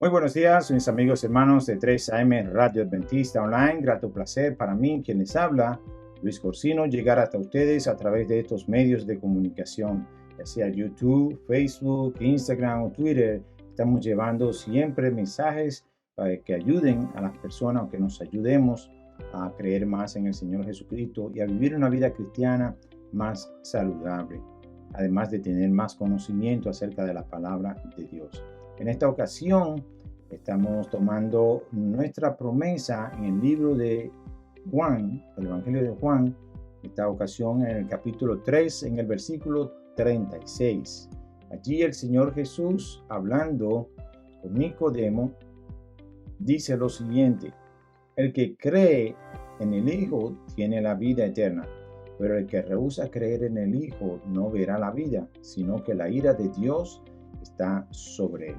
Muy buenos días, mis amigos hermanos de 3AM Radio Adventista Online. Grato placer para mí, quien les habla, Luis Corsino, llegar hasta ustedes a través de estos medios de comunicación, ya sea YouTube, Facebook, Instagram o Twitter. Estamos llevando siempre mensajes para que ayuden a las personas, o que nos ayudemos a creer más en el Señor Jesucristo y a vivir una vida cristiana más saludable, además de tener más conocimiento acerca de la palabra de Dios. En esta ocasión estamos tomando nuestra promesa en el libro de Juan, el Evangelio de Juan, en esta ocasión en el capítulo 3, en el versículo 36. Allí el Señor Jesús, hablando con Nicodemo, dice lo siguiente: el que cree en el Hijo tiene la vida eterna, pero el que rehúsa creer en el Hijo no verá la vida, sino que la ira de Dios está sobre él.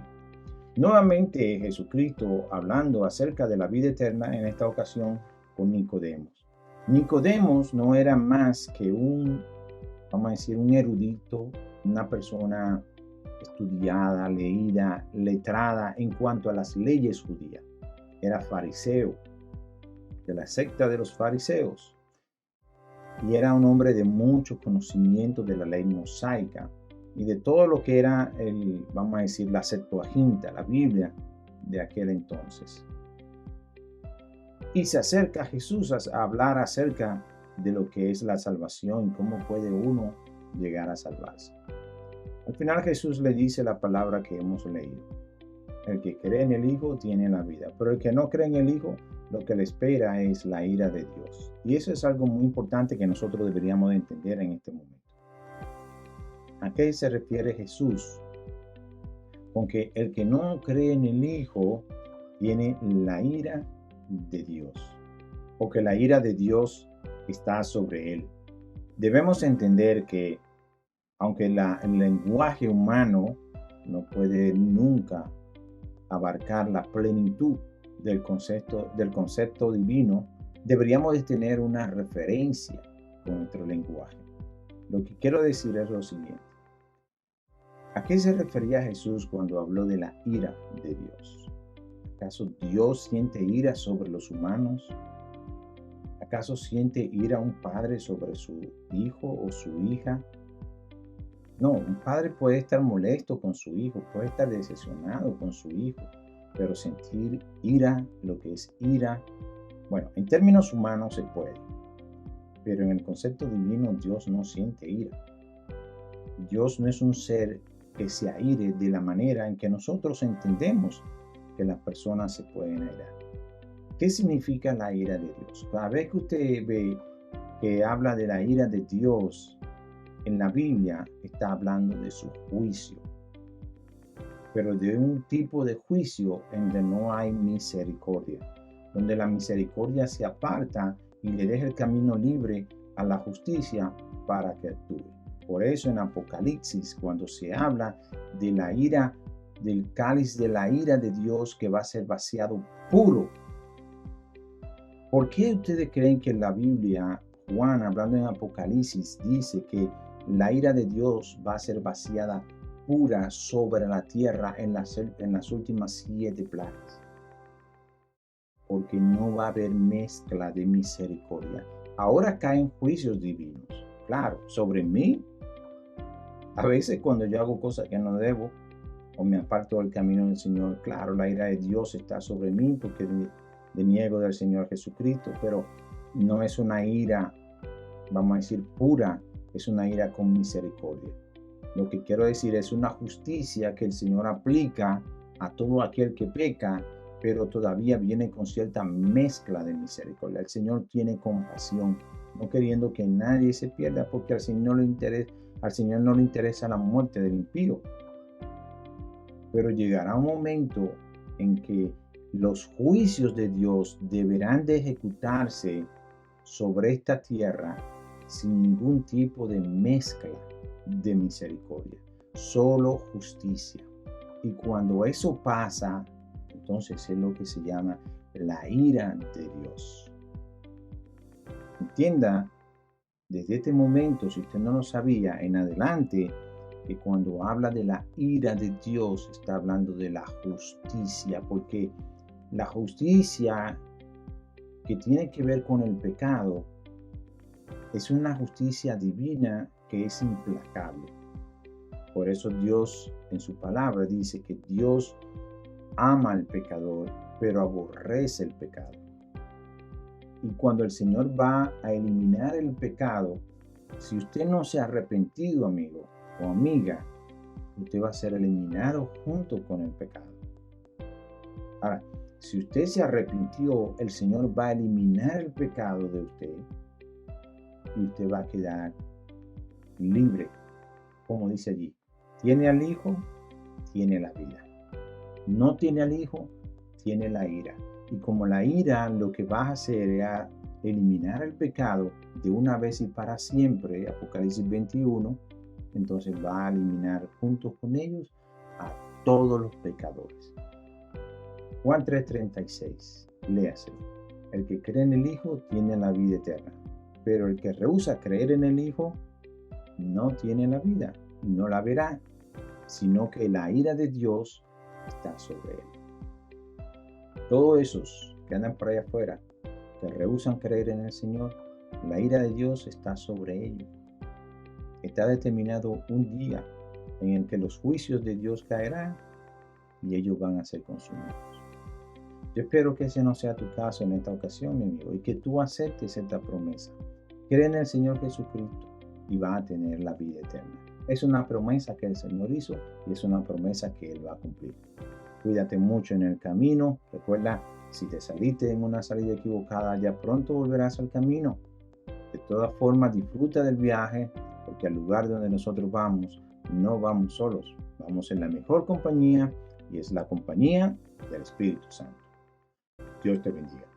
Nuevamente Jesucristo hablando acerca de la vida eterna, en esta ocasión con Nicodemos. Nicodemos no era más que vamos a decir, un erudito, una persona estudiada, leída, letrada en cuanto a las leyes judías. Era fariseo, de la secta de los fariseos, y era un hombre de mucho conocimiento de la ley mosaica y de todo lo que era vamos a decir, la Septuaginta, la Biblia de aquel entonces. Y se acerca a Jesús a hablar acerca de lo que es la salvación y cómo puede uno llegar a salvarse. Al final Jesús le dice la palabra que hemos leído: el que cree en el Hijo tiene la vida, pero el que no cree en el Hijo, lo que le espera es la ira de Dios. Y eso es algo muy importante que nosotros deberíamos de entender en este momento. ¿A qué se refiere Jesús con que el que no cree en el Hijo tiene la ira de Dios, o que la ira de Dios está sobre él? Debemos entender que aunque el lenguaje humano no puede nunca abarcar la plenitud del concepto divino, deberíamos de tener una referencia con nuestro lenguaje. Lo que quiero decir es lo siguiente: ¿a qué se refería Jesús cuando habló de la ira de Dios? ¿Acaso Dios siente ira sobre los humanos? ¿Acaso siente ira un padre sobre su hijo o su hija? No, un padre puede estar molesto con su hijo, puede estar decepcionado con su hijo, pero sentir ira, lo que es ira, bueno, en términos humanos se puede, pero en el concepto divino Dios no siente ira. Dios no es un ser que se aire de la manera en que nosotros entendemos que las personas se pueden airar. ¿Qué significa la ira de Dios? Cada vez que usted ve que habla de la ira de Dios en la Biblia, está hablando de su juicio, pero de un tipo de juicio en donde no hay misericordia, donde la misericordia se aparta y le deja el camino libre a la justicia para que actúe. Por eso en Apocalipsis, cuando se habla de la ira, del cáliz de la ira de Dios que va a ser vaciado puro. ¿Por qué ustedes creen que en la Biblia, Juan, hablando en Apocalipsis, dice que la ira de Dios va a ser vaciada pura sobre la tierra en las últimas 7 plagas? Porque no va a haber mezcla de misericordia. Ahora caen juicios divinos, claro, sobre mí. A veces cuando yo hago cosas que no debo o me aparto del camino del Señor, claro, la ira de Dios está sobre mí porque deniego del Señor Jesucristo, pero no es una ira, vamos a decir, pura, es una ira con misericordia. Lo que quiero decir es una justicia que el Señor aplica a todo aquel que peca, pero todavía viene con cierta mezcla de misericordia. El Señor tiene compasión, no queriendo que nadie se pierda, porque al Señor no le interesa la muerte del impío. Pero llegará un momento en que los juicios de Dios deberán de ejecutarse sobre esta tierra sin ningún tipo de mezcla de misericordia, solo justicia. Y cuando eso pasa, entonces es lo que se llama la ira de Dios. Entienda, desde este momento, si usted no lo sabía, en adelante, que cuando habla de la ira de Dios está hablando de la justicia, porque la justicia que tiene que ver con el pecado es una justicia divina que es implacable. Por eso Dios en su palabra dice que Dios ama al pecador, pero aborrece el pecado. Y cuando el Señor va a eliminar el pecado, si usted no se ha arrepentido, amigo o amiga, usted va a ser eliminado junto con el pecado. Ahora, si usted se arrepintió, el Señor va a eliminar el pecado de usted y usted va a quedar libre, como dice allí. Tiene al Hijo, tiene la vida. No tiene al Hijo, tiene la ira. Y como la ira lo que va a hacer es a eliminar el pecado de una vez y para siempre, Apocalipsis 21, entonces va a eliminar junto con ellos a todos los pecadores. Juan 3:36, léase. El que cree en el Hijo tiene la vida eterna, pero el que rehúsa creer en el Hijo no tiene la vida, no la verá, sino que la ira de Dios está sobre él. Todos esos que andan por allá afuera, que rehúsan creer en el Señor, la ira de Dios está sobre ellos. Está determinado un día en el que los juicios de Dios caerán y ellos van a ser consumidos. Yo espero que ese no sea tu caso en esta ocasión, mi amigo, y que tú aceptes esta promesa. Cree en el Señor Jesucristo y vas a tener la vida eterna. Es una promesa que el Señor hizo y es una promesa que Él va a cumplir. Cuídate mucho en el camino. Recuerda, si te saliste en una salida equivocada, ya pronto volverás al camino. De todas formas, disfruta del viaje, porque al lugar donde nosotros vamos, no vamos solos. Vamos en la mejor compañía y es la compañía del Espíritu Santo. Dios te bendiga.